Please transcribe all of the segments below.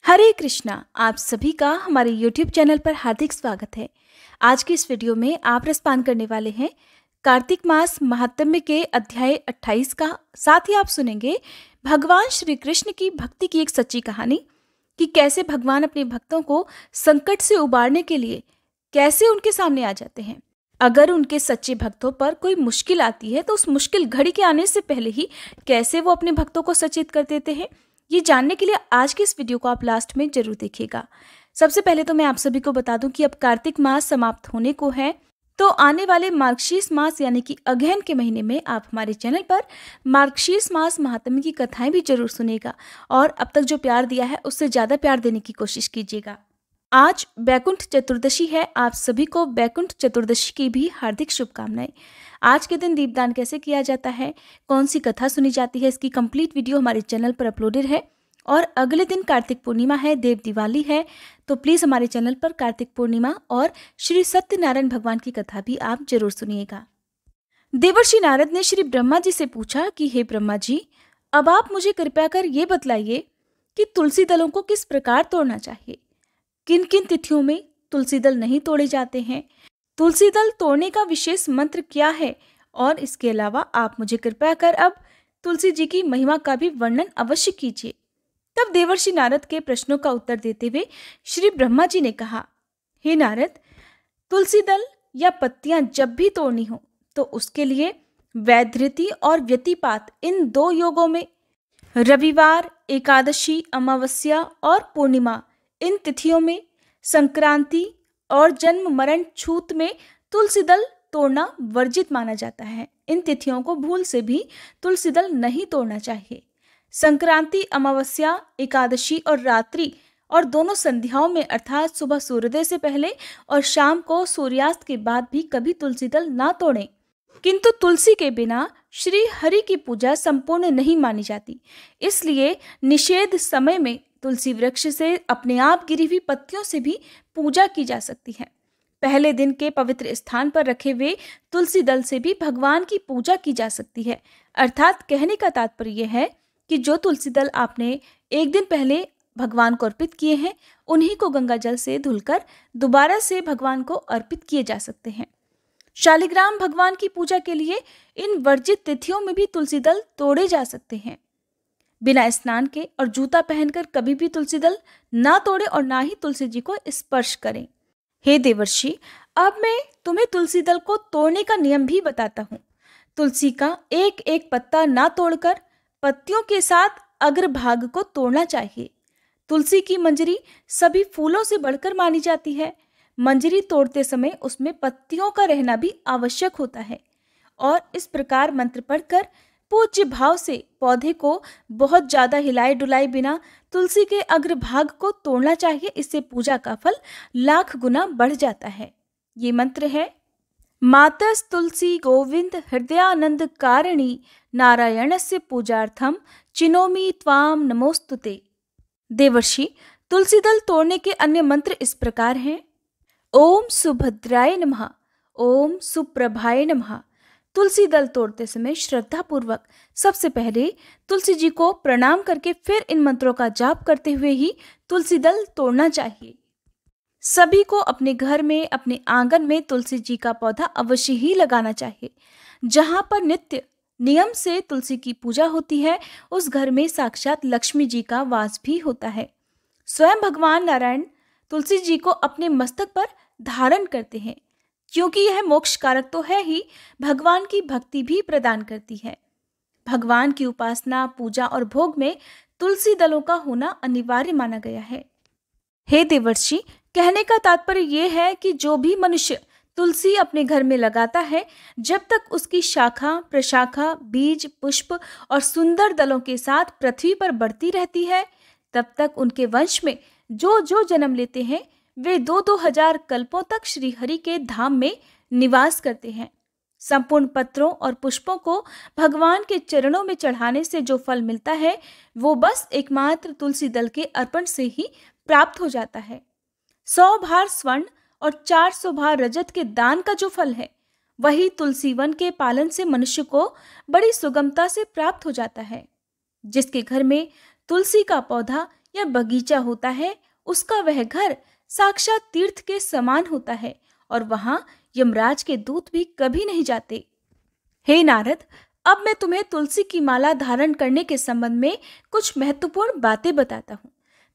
हरे कृष्णा। आप सभी का हमारे YouTube चैनल पर हार्दिक स्वागत है। आज की इस वीडियो में आप रसपान करने वाले हैं कार्तिक मास महात्म्य के अध्याय 28 का। साथ ही आप सुनेंगे भगवान श्री कृष्ण की भक्ति की एक सच्ची कहानी कि कैसे भगवान अपने भक्तों को संकट से उबारने के लिए कैसे उनके सामने आ जाते हैं। अगर उनके सच्चे भक्तों पर कोई मुश्किल आती है तो उस मुश्किल घड़ी के आने से पहले ही कैसे वो अपने भक्तों को सचेत कर देते हैं, ये जानने के लिए आज की इस वीडियो को आप लास्ट में जरूर देखिएगा। सबसे पहले तो मैं आप सभी को बता दूं कि अब कार्तिक मास समाप्त होने को है, तो आने वाले मार्गशीर्ष मास यानी कि अगहन के महीने में आप हमारे चैनल पर मार्गशीर्ष मास महात्म्य की कथाएं भी जरूर सुनेगा और अब तक जो प्यार दिया है उससे ज्यादा प्यार देने की कोशिश कीजिएगा। आज बैकुंठ चतुर्दशी है। आप सभी को बैकुंठ चतुर्दशी की भी हार्दिक शुभकामनाएं। आज के दिन दीपदान कैसे किया जाता है, कौन सी कथा सुनी जाती है, इसकी कंप्लीट वीडियो हमारे चैनल पर अपलोडेड है। और अगले दिन कार्तिक पूर्णिमा है, देव दिवाली है, तो प्लीज़ हमारे चैनल पर कार्तिक पूर्णिमा और श्री सत्यनारायण भगवान की कथा भी आप जरूर सुनिएगा। देवर्षि नारद ने श्री ब्रह्मा जी से पूछा कि हे ब्रह्मा जी, अब आप मुझे कृपया कर ये बतलाइए कि तुलसी दलों को किस प्रकार तोड़ना चाहिए, किन किन तिथियों में तुलसी दल नहीं तोड़े जाते हैं, तुलसी दल तोड़ने का विशेष मंत्र क्या है, और इसके अलावा आप मुझे कृपया कर अब तुलसी जी की महिमा का भी वर्णन अवश्य कीजिए। तब देवर्षि नारद के प्रश्नों का उत्तर देते हुए श्री ब्रह्मा जी ने कहा, हे नारद, तुलसी दल या पत्तियां जब भी तोड़नी हो तो उसके लिए वैधृति और व्यतिपात इन दो योगों में रविवार, एकादशी, अमावस्या और पूर्णिमा इन तिथियों में, संक्रांति और जन्म मरण छूत में तुलसी दल तोड़ना वर्जित माना जाता है। इन तिथियों को भूल से भी तुलसी दल नहीं तोड़ना चाहिए। संक्रांति, अमावस्या, एकादशी और रात्रि और दोनों संध्याओं में अर्थात सुबह सूर्योदय से पहले और शाम को सूर्यास्त के बाद भी कभी तुलसी दल ना तोड़ें। किंतु तुलसी के बिना श्री हरि की पूजा संपूर्ण नहीं मानी जाती, इसलिए निषेध समय में तुलसी वृक्ष से अपने आप गिरी हुई पत्तियों से भी पूजा की जा सकती है। पहले दिन के पवित्र स्थान पर रखे हुए तुलसी दल से भी भगवान की पूजा की जा सकती है। अर्थात कहने का तात्पर्य यह है कि जो तुलसी दल आपने एक दिन पहले भगवान को अर्पित किए हैं, उन्हीं को गंगा जल से धुलकर दोबारा से भगवान को अर्पित किए जा सकते हैं। शालिग्राम भगवान की पूजा के लिए इन वर्जित तिथियों में भी तुलसी दल तोड़े जा सकते हैं। बिना स्नान के और जूता पहनकर कभी भी तुलसी दल ना तोड़े और ना ही तुलसी जी को स्पर्श करें। हे देवर्षि, अब मैं तुम्हें तुलसी दल को तोड़ने का नियम भी बताता हूँ। तुलसी का एक एक पत्ता ना तोड़कर पत्तियों के साथ अग्रभाग को तोड़ना चाहिए। तुलसी की मंजरी सभी फूलों से बढ़कर मानी जाती है। मंजरी तोड़ते समय उसमें पत्तियों का रहना भी आवश्यक होता है और इस प्रकार मंत्र पढ़कर पूज्य भाव से पौधे को बहुत ज्यादा हिलाए डुलाए बिना तुलसी के अग्रभाग को तोड़ना चाहिए। इससे पूजा का फल लाख गुना बढ़ जाता है। ये मंत्र है, मातस तुलसी गोविंद हृदयानंद कारिणी नारायणस्य पूजार्थम चिनोमि त्वाम नमोस्तुते। देवर्षि, तुलसी दल तोड़ने के अन्य मंत्र इस प्रकार हैं। ओम सुभद्राय नमः, ओम सुप्रभाय नमः। तुलसी दल तोड़ते समय श्रद्धा पूर्वक सबसे पहले तुलसी जी को प्रणाम करके फिर इन मंत्रों का जाप करते हुए ही तुलसी दल तोड़ना चाहिए। सभी को अपने घर में, अपने आंगन में तुलसी जी का पौधा अवश्य ही लगाना चाहिए। जहां पर नित्य नियम से तुलसी की पूजा होती है, उस घर में साक्षात लक्ष्मी जी का वास भी होता है। स्वयं भगवान नारायण तुलसी जी को अपने मस्तक पर धारण करते हैं, क्योंकि यह मोक्ष कारक तो है ही, भगवान की भक्ति भी प्रदान करती है। भगवान की उपासना, पूजा और भोग में तुलसी दलों का होना अनिवार्य माना गया है। हे देवर्षि, कहने का तात्पर्य यह है कि जो भी मनुष्य तुलसी अपने घर में लगाता है, जब तक उसकी शाखा, प्रशाखा, बीज, पुष्प और सुंदर दलों के साथ पृथ्वी पर बढ़ती रहती है, तब तक उनके वंश में जो जो जन्म लेते हैं वे 2-2 हजार कल्पों तक श्री हरि के धाम में निवास करते हैं। संपूर्ण पत्रों और पुष्पों को भगवान के चरणों में चढ़ाने से जो फल मिलता है, वो बस एकमात्र तुलसी दल के अर्पण से ही प्राप्त हो जाता है। 100 भार स्वर्ण और 400 भार रजत के दान का जो फल है, वही तुलसी वन के पालन से मनुष्य को बड़ी सुगमता से प्राप्त हो जाता है। जिसके घर में तुलसी का पौधा या बगीचा होता है, उसका वह घर साक्षात तीर्थ के समान होता है और वहां यमराज के दूत भी कभी नहीं जाते। हे नारद, अब मैं तुम्हें तुलसी की माला धारण करने के संबंध में कुछ महत्वपूर्ण बातें बताता हूँ।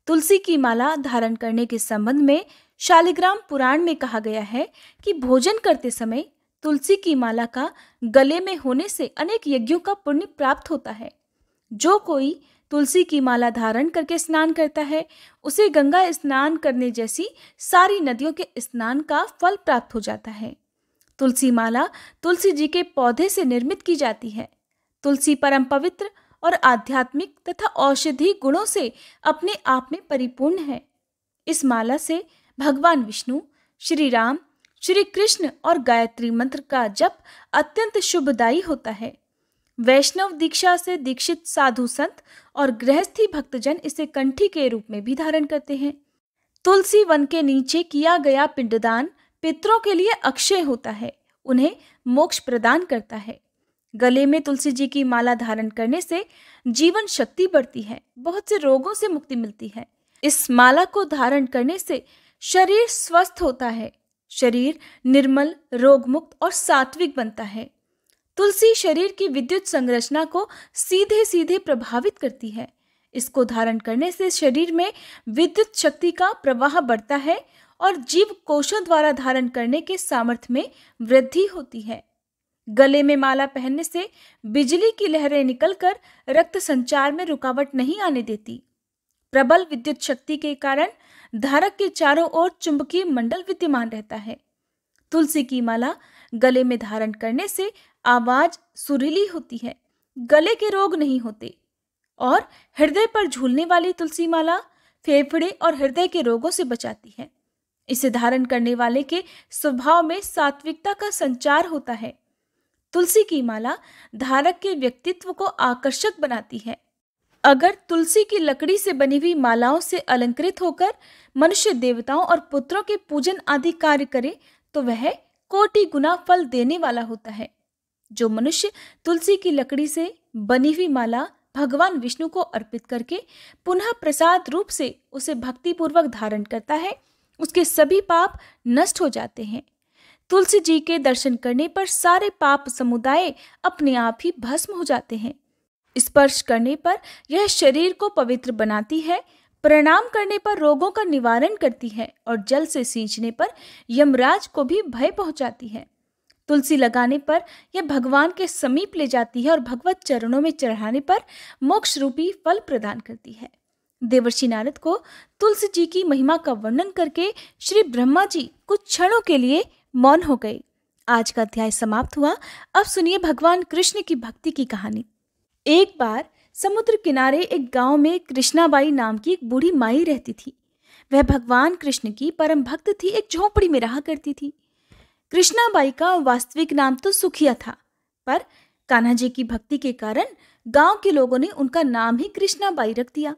तुलसी की माला धारण करने के संबंध में शालिग्राम पुराण में कहा गया है कि भोजन करते समय तुलसी की माला का गले में होने से अनेक यज्ञों का पुण्य प्राप्त होता है। जो कोई तुलसी की माला धारण करके स्नान करता है, उसे गंगा स्नान करने जैसी सारी नदियों के स्नान का फल प्राप्त हो जाता है। तुलसी माला तुलसी जी के पौधे से निर्मित की जाती है। तुलसी परम पवित्र और आध्यात्मिक तथा औषधि गुणों से अपने आप में परिपूर्ण है। इस माला से भगवान विष्णु, श्री राम, श्री कृष्ण और गायत्री मंत्र का जप अत्यंत शुभदायी होता है। वैष्णव दीक्षा से दीक्षित साधु संत और गृहस्थी भक्तजन इसे कंठी के रूप में भी धारण करते हैं। तुलसी वन के नीचे किया गया पिंडदान पितरों के लिए अक्षय होता है, उन्हें मोक्ष प्रदान करता है। गले में तुलसी जी की माला धारण करने से जीवन शक्ति बढ़ती है, बहुत से रोगों से मुक्ति मिलती है। इस माला को धारण करने से शरीर स्वस्थ होता है, शरीर निर्मल, रोग मुक्त और सात्विक बनता है। तुलसी शरीर की विद्युत संरचना को सीधे सीधे प्रभावित करती है। इसको धारण करने से शरीर में विद्युत शक्ति का प्रवाह बढ़ता है और जीव कोशों द्वारा धारण करने के सामर्थ्य में वृद्धि होती है। गले में माला पहनने से बिजली की लहरें निकलकर रक्त संचार में रुकावट नहीं आने देती। प्रबल विद्युत शक्ति के कारण धारक के चारों ओर चुंबकीय मंडल विद्यमान रहता है। तुलसी की माला गले में धारण करने से आवाज सुरीली होती है, गले के रोग नहीं होते। और हृदय पर झूलने वाली तुलसी माला फेफड़े और हृदय के रोगों से बचाती है। इसे धारण करने वाले के स्वभाव में सात्विकता का संचार होता है। तुलसी की माला धारक के व्यक्तित्व को आकर्षक बनाती है। अगर तुलसी की लकड़ी से बनी हुई मालाओं से अलंकृत होकर मनुष्य देवताओं और पुत्रों के पूजन आदि कार्य करे तो वह कोटि गुना फल देने वाला होता है। जो मनुष्य तुलसी की लकड़ी से बनी हुई माला भगवान विष्णु को अर्पित करके पुनः प्रसाद रूप से उसे भक्तिपूर्वक धारण करता है, उसके सभी पाप नष्ट हो जाते हैं। तुलसी जी के दर्शन करने पर सारे पाप समुदाय अपने आप ही भस्म हो जाते हैं। स्पर्श करने पर यह शरीर को पवित्र बनाती है, प्रणाम करने पर रोगों का निवारण करती है और जल से सींचने पर यमराज को भी भय पहुंचाती है। तुलसी लगाने पर यह भगवान के समीप ले जाती है और भगवत चरणों में चढ़ाने पर मोक्ष रूपी फल प्रदान करती है। देवर्षि नारद को तुलसी जी की महिमा का वर्णन करके श्री ब्रह्मा जी कुछ क्षणों के लिए मौन हो गए। आज का अध्याय समाप्त हुआ। अब सुनिए भगवान कृष्ण की भक्ति की कहानी। एक बार समुद्र किनारे एक गांव में कृष्णाबाई नाम की एक बूढ़ी माई रहती थी। वह भगवान कृष्ण की परम भक्त थी, एक झोपड़ी में रहा करती थी। कृष्णाबाई का वास्तविक नाम तो सुखिया था, पर कान्हा जी की भक्ति के कारण गांव के लोगों ने उनका नाम ही कृष्णाबाई रख दिया।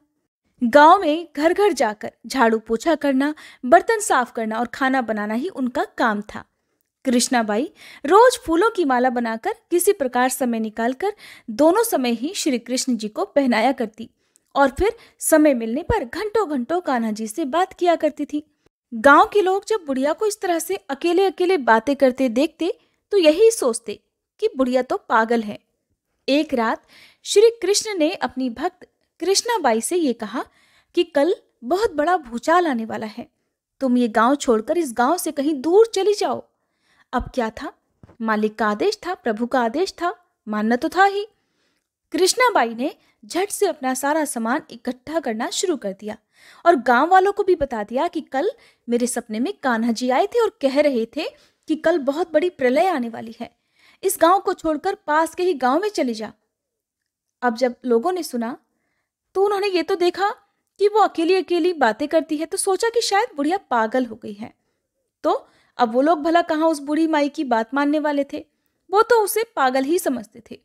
गांव में घर घर जाकर झाड़ू पोछा करना, बर्तन साफ करना और खाना बनाना ही उनका काम था। कृष्णाबाई रोज फूलों की माला बनाकर किसी प्रकार समय निकालकर दोनों समय ही श्री कृष्ण जी को पहनाया करती और फिर समय मिलने पर घंटों घंटों कान्हा जी से बात किया करती थी। गांव के लोग जब बुढ़िया को इस तरह से अकेले अकेले बातें करते देखते तो यही सोचते कि बुढ़िया तो पागल है। एक रात श्री कृष्ण ने अपनी भक्त कृष्णाबाई से ये कहा कि कल बहुत बड़ा भूचाल आने वाला है, तुम ये गांव छोड़कर इस गांव से कहीं दूर चली जाओ। अब क्या था, मालिक का आदेश था, प्रभु का आदेश था, मानना तो था ही। कृष्णाबाई ने झट से अपना सारा सामान इकट्ठा करना शुरू कर दिया और गांव वालों को भी बता दिया कि कल मेरे सपने में कान्हा जी आए थे और कह रहे थे कि कल बहुत बड़ी प्रलय आने वाली है, इस गांव को छोड़कर पास के ही गांव में चली जा। अब जब लोगों ने सुना तो उन्होंने ये तो देखा कि वो अकेली अकेली बातें करती है, तो सोचा कि शायद बुढ़िया पागल हो गई है। तो अब वो लोग भला कहाँ उस बूढ़ी माई की बात मानने वाले थे, वो तो उसे पागल ही समझते थे।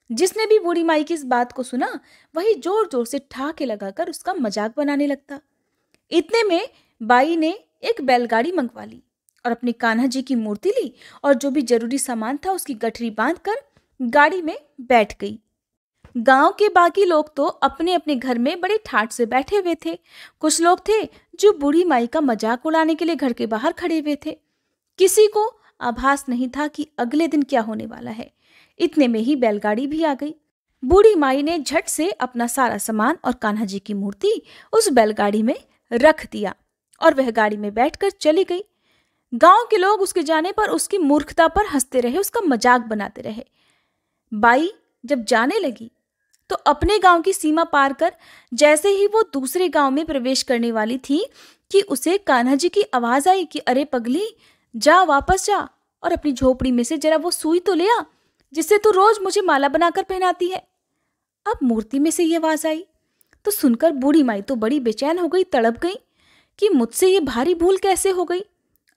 जिसने भी बूढ़ी माई की इस बात को सुना वही जोर जोर से ठहाके लगाकर उसका मजाक बनाने लगता। इतने में बाई ने एक बैलगाड़ी मंगवा ली और अपनी कान्हा जी की मूर्ति ली और जो भी जरूरी सामान था उसकी गठरी बांधकर गाड़ी में बैठ गई। गांव के बाकी लोग तो अपने अपने घर में बड़े ठाठ से बैठे हुए थे। कुछ लोग थे जो बूढ़ी माई का मजाक उड़ाने के लिए घर के बाहर खड़े हुए थे। किसी को आभास नहीं था कि अगले दिन क्या होने वाला है। इतने में ही बैलगाड़ी भी आ गई। बूढ़ी माई ने झट से अपना सारा सामान और कान्हा जी की मूर्ति उस बैलगाड़ी में रख दिया और वह गाड़ी में बैठकर चली गई। गांव के लोग उसके जाने पर उसकी मूर्खता पर हंसते रहे, उसका मजाक बनाते रहे। बाई जब जाने लगी तो अपने गांव की सीमा पार कर जैसे ही वो दूसरे गांव में प्रवेश करने वाली थी कि उसे कान्हा जी की आवाज आई कि अरे पगली, जा वापस जा और अपनी झोपड़ी में से जरा वो सुई तो ले आ जिससे तू रोज मुझे माला बनाकर पहनाती है। अब मूर्ति में से ये आवाज आई तो सुनकर बूढ़ी माई तो बड़ी बेचैन हो गई, तड़प गई कि मुझसे ये भारी भूल कैसे हो गई।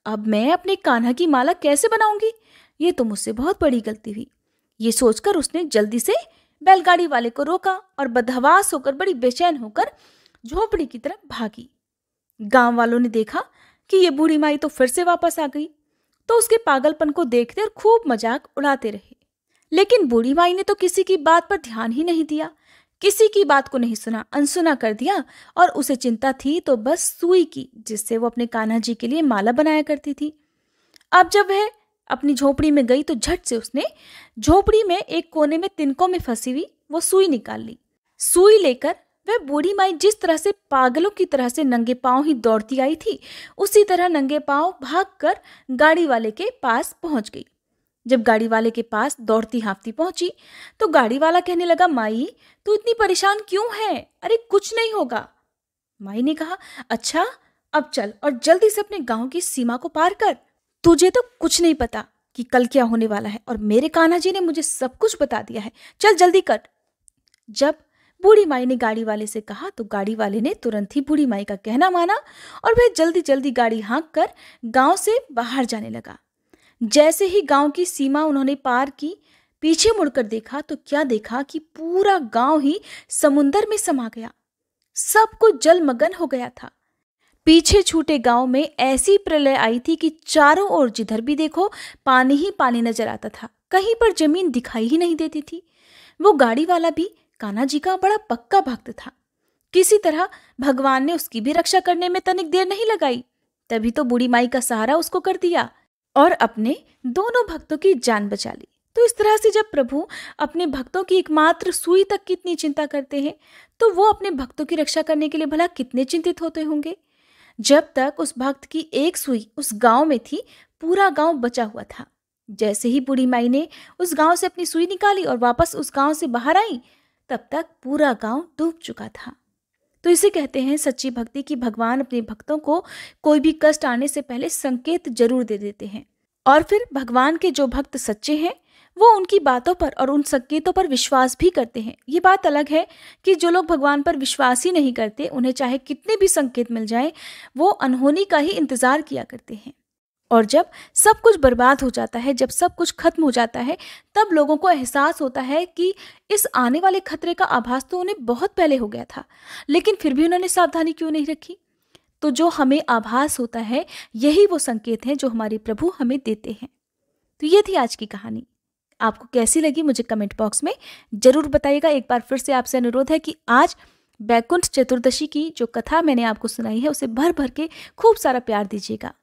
अब मैं अपने कान्हा की माला कैसे बनाऊंगी? ये तो मुझसे बहुत बड़ी गलती हुई। ये सोचकर उसने जल्दी से बैलगाड़ी वाले को रोका और बदहवास होकर बड़ी बेचैन होकर झोपड़ी की तरफ भागी। गांव वालों ने देखा कि ये बूढ़ी माई तो फिर से वापस आ गई, तो उसके पागलपन को देखते और खूब मजाक उड़ाते रहे। लेकिन बूढ़ी माई ने तो किसी की बात पर ध्यान ही नहीं दिया, किसी की बात को नहीं सुना, अनसुना कर दिया। और उसे चिंता थी तो बस सुई की, जिससे वो अपने कान्हा जी के लिए माला बनाया करती थी। अब जब वह अपनी झोपड़ी में गई तो झट से उसने झोपड़ी में एक कोने में तिनकों में फंसी हुई वो सुई निकाल ली। सुई लेकर वह बूढ़ी माई जिस तरह से पागलों की तरह से नंगे पांव ही दौड़ती आई थी, उसी तरह नंगे पांव भागकर गाड़ी वाले के पास पहुंच गई। जब गाड़ी वाले के पास दौड़ती हाँफती पहुंची तो गाड़ी वाला कहने लगा, माई तू इतनी परेशान क्यों है? अरे कुछ नहीं होगा। माई ने कहा, अच्छा अब चल और जल्दी से अपने गांव की सीमा को पार कर। तुझे तो कुछ नहीं पता कि कल क्या होने वाला है और मेरे कान्हा जी ने मुझे सब कुछ बता दिया है, चल जल्दी कर। जब बूढ़ी माई ने गाड़ी वाले से कहा तो गाड़ी वाले ने तुरंत ही बूढ़ी माई का कहना माना और वह जल्दी जल्दी गाड़ी हाँक कर गांव से बाहर जाने लगा। जैसे ही गांव की सीमा उन्होंने पार की, पीछे मुड़कर देखा तो क्या देखा कि पूरा गांव ही समुंदर में समा गया। सब कुछ जलमग्न हो गया था। पीछे छूटे गांव में ऐसी प्रलय आई थी कि चारों ओर जिधर भी देखो पानी ही पानी नजर आता था, कहीं पर जमीन दिखाई ही नहीं देती थी। वो गाड़ी वाला भी कान्हा जी का बड़ा पक्का भक्त था। किसी तरह भगवान ने उसकी भी रक्षा करने में तनिक देर नहीं लगाई। तभी तो बूढ़ी माई का सहारा उसको कर दिया और अपने दोनों भक्तों की जान बचा ली। तो इस तरह से जब प्रभु अपने भक्तों की एकमात्र सुई तक की इतनी चिंता करते हैं तो वो अपने भक्तों की रक्षा करने के लिए भला कितने चिंतित होते होंगे। जब तक उस भक्त की एक सुई उस गांव में थी, पूरा गांव बचा हुआ था। जैसे ही बूढ़ी माई ने उस गांव से अपनी सुई निकाली और वापस उस गांव से बाहर आई, तब तक पूरा गांव डूब चुका था। तो इसे कहते हैं सच्ची भक्ति की भगवान अपने भक्तों को कोई भी कष्ट आने से पहले संकेत जरूर दे देते हैं और फिर भगवान के जो भक्त सच्चे हैं वो उनकी बातों पर और उन संकेतों पर विश्वास भी करते हैं। ये बात अलग है कि जो लोग भगवान पर विश्वास ही नहीं करते, उन्हें चाहे कितने भी संकेत मिल जाएं, वो अनहोनी का ही इंतजार किया करते हैं। और जब सब कुछ बर्बाद हो जाता है, जब सब कुछ खत्म हो जाता है, तब लोगों को एहसास होता है कि इस आने वाले खतरे का आभास तो उन्हें बहुत पहले हो गया था, लेकिन फिर भी उन्होंने सावधानी क्यों नहीं रखी। तो जो हमें आभास होता है, यही वो संकेत हैं जो हमारे प्रभु हमें देते हैं। तो ये थी आज की कहानी। आपको कैसी लगी मुझे कमेंट बॉक्स में जरूर बताइएगा। एक बार फिर से आपसे अनुरोध है कि आज बैकुंठ चतुर्दशी की जो कथा मैंने आपको सुनाई है उसे भर भर के खूब सारा प्यार दीजिएगा।